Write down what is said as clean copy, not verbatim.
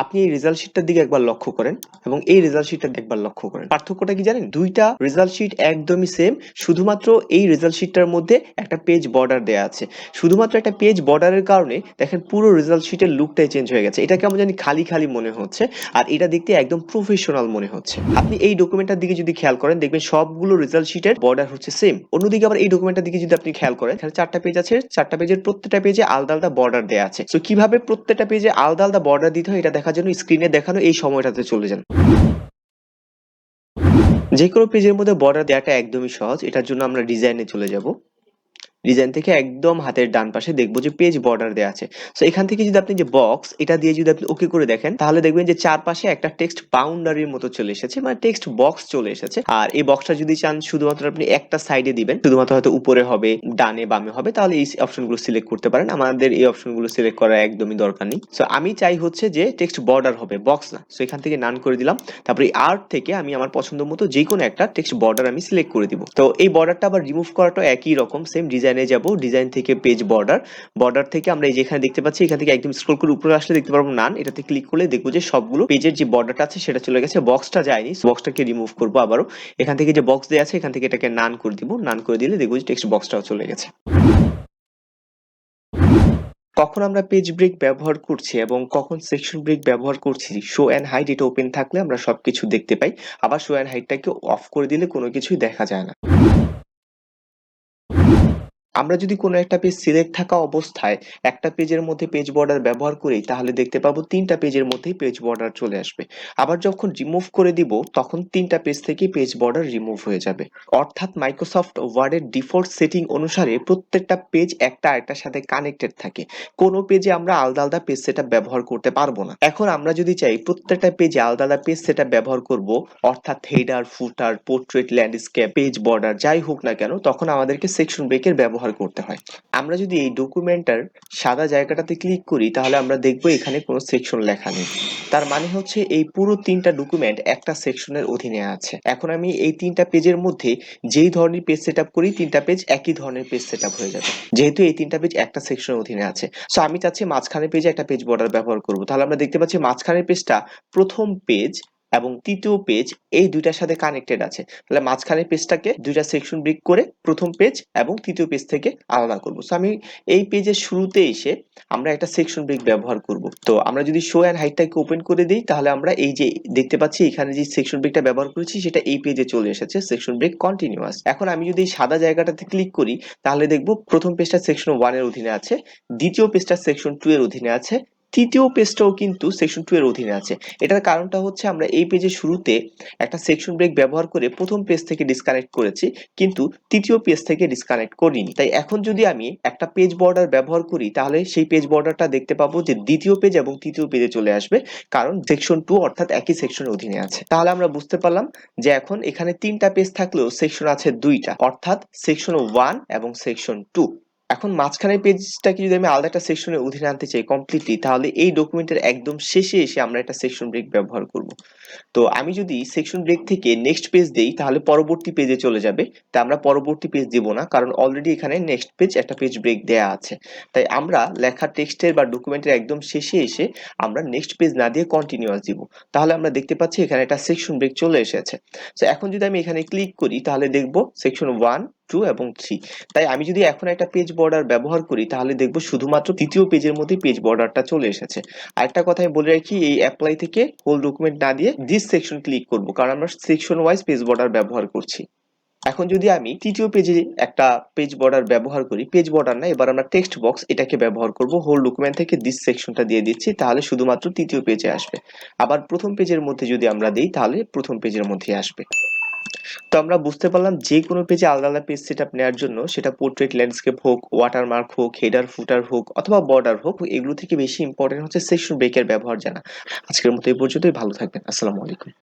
আপনি এই রেজাল্ট শিটটার দিকে একবার লক্ষ্য করেন এবং এই রেজাল্ট শিটটা একবার লক্ষ্য করেন। পার্থক্যটা কি জানেন? দুইটা রেজাল্ট শিট একদমই সেম, শুধুমাত্র এই রেজাল্ট শিটটার মধ্যে একটা পেজ বর্ডার দেয়া আছে। শুধুমাত্র একটা পেজ বর্ডারের কারণে দেখেন পুরো রেজাল্ট শিটের লুকটাই চেঞ্জ হয়ে গেছে। এটা কেমন জানি খালি খালি মনে হচ্ছে, আর এটা দেখতে একদম প্রফেশনাল মনে হচ্ছে। আপনি এই ডকুমেন্টটার দিকে যদি খেয়াল করেন, দেখবেন সবগুলো রেজাল্ট শিটের বর্ডার হচ্ছে সেম। অন্যদিকে আবার এই ডকুমেন্টটার দিকে যদি আপনি খেয়াল করেন, তাহলে 4টা পেজ আছে, 4টা পেজের প্রত্যেকটা পেজে আলাদা আলাদা বর্ডার দেয়া আছে। তো কিভাবে প্রত্যেকটা পেজে আলাদা আলাদা বর্ডার দিতে হয় এটা দেখার জন্য স্ক্রিনে দেখানো এই সময়টাতে চলে যান। যে কোনো পেজের মধ্যে বর্ডার দেওয়াটা একদমই সহজ। এটার জন্য আমরা ডিজাইনে চলে যাব। ডিজাইন থেকে একদম হাতের ডান পাশে দেখবো যে পেজ বর্ডার দেওয়া আছে। সো এখান থেকে যদি আপনি যে বক্স এটা দিয়ে যদি আপনি ওকে করে দেখেন, তাহলে দেখবেন যে চারপাশে একটা টেক্সট বাউন্ডারির মতো চলে এসেছে, মানে টেক্সট বক্স চলে এসেছে। আর এই বক্সটা যদি চান শুধুমাত্র আপনি একটা সাইডে দিবেন, শুধুমাত্র হয়তো উপরে হবে, ডানে বামে হবে, তাহলে এই অপশনগুলো সিলেক্ট করতে পারেন। আমাদের এই অপশনগুলো সিলেক্ট করার একদমই দরকার নেই। সো আমি চাই হচ্ছে যে টেক্সট বর্ডার হবে, বক্স না। সো এখান থেকে নান করে দিলাম। তারপরে আর্ট থেকে আমি আমার পছন্দ মতো যে কোনো একটা টেক্সট বর্ডার আমি সিলেক্ট করে দিব। তো এই বর্ডারটা আবার রিমুভ করাটা একই রকম, সেম ডিজাইনে যাব, ডিজাইন থেকে পেজ বর্ডার, বর্ডার থেকে আমরা এই যেখানে দেখতে পাচ্ছি এখান থেকে একদম স্ক্রল করে উপরে আসলে দেখতে পারবো নান, এটাতে ক্লিক করলে দেখবো যে সবগুলো পেজের যে বর্ডারটা আছে সেটা চলে গেছে, বক্সটা যায়নি। বক্সটাকে রিমুভ করবো আবারও। এখান থেকে যে বক্স দেওয়া আছে এখান থেকে এটাকে নান করে দিব, নান করে দিলে দেখবো যে টেক্সট বক্সটাও চলে গেছে। কখন আমরা পেজ ব্রেক ব্যবহার করছি এবং কখন সেকশন ব্রেক ব্যবহার করছি, শো এন্ড হাইড এটা ওপেন থাকলে আমরা সবকিছু দেখতে পাই, আবার শো এন্ড হাইডটাকে অফ করে দিলে কোনো কিছুই দেখা যায় না। আমরা যদি কোনো একটা পেজ সিলেক্ট থাকা অবস্থায় একটা পেজের মধ্যে পেজ বর্ডার ব্যবহার করি, তাহলে দেখতে পাবো 3টা পেজের মধ্যেই পেজ বর্ডার চলে আসবে। আবার যখন রিমুভ করে দিব তখন 3টা পেজ থেকেই পেজ বর্ডার রিমুভ হয়ে যাবে। অর্থাৎ মাইক্রোসফট ওয়ার্ডের ডিফল্ট সেটিং অনুসারে প্রত্যেকটা পেজ একটা আরেকটার সাথে কানেক্টেড থাকে। কোনো পেজে আমরা আলাদা আলাদা পেজ সেটআপ ব্যবহার করতে পারবো না। এখন আমরা যদি চাই প্রত্যেকটা পেজে আলাদা আলাদা পেজ সেটআপ ব্যবহার করব, অর্থাৎ হেডার, ফুটার, পোর্ট্রেট, ল্যান্ডস্কেপ, পেজ বর্ডার যাই হোক না কেন, তখন আমাদেরকে সেকশন ব্রেকের ব্যবহার করতে হয়। আমরা যদি এই ডকুমেন্টটার সাদা জায়গাটাতে ক্লিক করি, তাহলে আমরা দেখবো এখানে কোনো সেকশন লেখা নেই। তার মানে হচ্ছে এই পুরো 3টা ডকুমেন্ট একটা সেকশনের অধীনে আছে। এখন আমি এই 3টা পেজের মধ্যে যেই ধরনের পেজ সেটআপ করি, 3টা পেজ একই ধরনের পেজ সেটআপ হয়ে যাবে, যেহেতু এই 3টা পেজ একটা সেকশনের অধীনে আছে। সো আমি চাচ্ছি মাঝখানের পেজে একটা পেজ বর্ডার ব্যবহার করব। তাহলে আমরা দেখতে পাচ্ছি মাঝখানের পেজটা প্রথম পেজ এবং তৃতীয় পেজ এই দুইটার সাথে কানেক্টেড আছে। তাহলে মাঝখানের পেজটাকে দুইটা সেকশন ব্রেক করে প্রথম পেজ এবং তৃতীয় পেজ থেকে আলাদা করব। সো আমি এই পেজের শুরুতে এসে আমরা একটা সেকশন ব্রেক ব্যবহার করব। তো আমরা যদি শো এন্ড হাইডটাকে ওপেন করে দিই, তাহলে আমরা এই যে দেখতে পাচ্ছি এখানে যে সেকশন ব্রেকটা ব্যবহার করেছি সেটা এই পেজে চলে এসেছে, সেকশন ব্রেক কন্টিনিউয়াস। এখন আমি যদি এই সাদা জায়গাটাতে ক্লিক করি, তাহলে দেখব প্রথম পেজটা সেকশন 1 এর অধীনে আছে, দ্বিতীয় পেজটা সেকশন 2 এর অধীনে আছে, তৃতীয় পেজটাও কিন্তু সেকশন 2 এর অধীনে আছে। এটার কারণটা হচ্ছে আমরা এই পেজের শুরুতে একটা সেকশন ব্রেক ব্যবহার করে প্রথম পেজ থেকে ডিসকানেক্ট করেছি, কিন্তু তৃতীয় পেজ থেকে ডিসকানেক্ট করিনি। তাই এখন যদি আমি একটা পেজ বর্ডার ব্যবহার করি, তাহলে সেই পেজ বর্ডারটা দেখতে পাবো যে দ্বিতীয় পেজ এবং তৃতীয় পেজে চলে আসবে, কারণ সেকশন 2 অর্থাৎ একই সেকশনের অধীনে আছে। তাহলে আমরা বুঝতে পারলাম যে এখন এখানে 3টা পেজ থাকলেও সেকশন আছে 2টা, অর্থাৎ সেকশন 1 এবং সেকশন 2। এখন মাঝখানের পেজটাকে যদি আমি আলাদা একটা সেকশনের অধীনে আনতে চাই কমপ্লিটলি, তাহলে এই ডকুমেন্টের একদম শেষে এসে আমরা একটা সেকশন ব্রেক ব্যবহার করব। তো আমি যদি সেকশন ব্রেক থেকে নেক্সট পেজ দেই, তাহলে পরবর্তী পেজে চলে যাবে। তাই আমরা পরবর্তী পেজ দিব না, কারণ অলরেডি এখানে নেক্সট পেজ একটা পেজ ব্রেক দেয়া আছে। তাই আমরা লেখা টেক্সটের বা ডকুমেন্টের একদম শেষে এসে আমরা নেক্সট পেজ না দিয়ে কন্টিনিউয়াস দিব। তাহলে আমরা দেখতে পাচ্ছি এখানে একটা সেকশন ব্রেক চলে এসেছে। তো এখন যদি আমি এখানে ক্লিক করি, তাহলে দেখব সেকশন 1, 2 এবং 3। তাই আমি যদি এখন একটা পেজ বর্ডার ব্যবহার করি, তাহলে দেখব শুধুমাত্র তৃতীয় পেজের মধ্যে পেজ বর্ডারটা চলে এসেছে। আরেকটা কথা আমি বলে রাখি, এই অ্যাপ্লাই থেকে হোল ডকুমেন্ট না দিয়ে দিস সেকশন ক্লিক করব, কারণ আমরা সেকশন ওয়াইজ পেজ বর্ডার ব্যবহার করছি। এখন যদি আমি তৃতীয় পেজে একটা পেজ বর্ডার ব্যবহার করি, পেজ বর্ডার না, এবার আমরা টেক্সট বক্স এটাকে ব্যবহার করব, হোল ডকুমেন্ট থেকে দিস সেকশনটা দিয়ে দিচ্ছি, তাহলে শুধুমাত্র তৃতীয় পেজে আসবে। আবার প্রথম পেজের মধ্যে যদি আমরা দিই, তাহলে প্রথম পেজের মধ্যে আসবে। তো আমরা বুঝতে পারলাম যে কোনো পেজে আলাদা আলাদা পেজ সেটআপ নেওয়ার জন্য, সেটা পোর্ট্রেট, ল্যান্ডস্কেপ হোক, ওয়াটারমার্ক হোক, হেডার ফুটার হোক অথবা বর্ডার হোক, এগুলো থেকে বেশি ইম্পর্টেন্ট হচ্ছে সেকশন ব্রেকের ব্যবহার জানা। আজকের মতো এই পর্যন্তই। ভালো থাকবেন। আসসালামু আলাইকুম।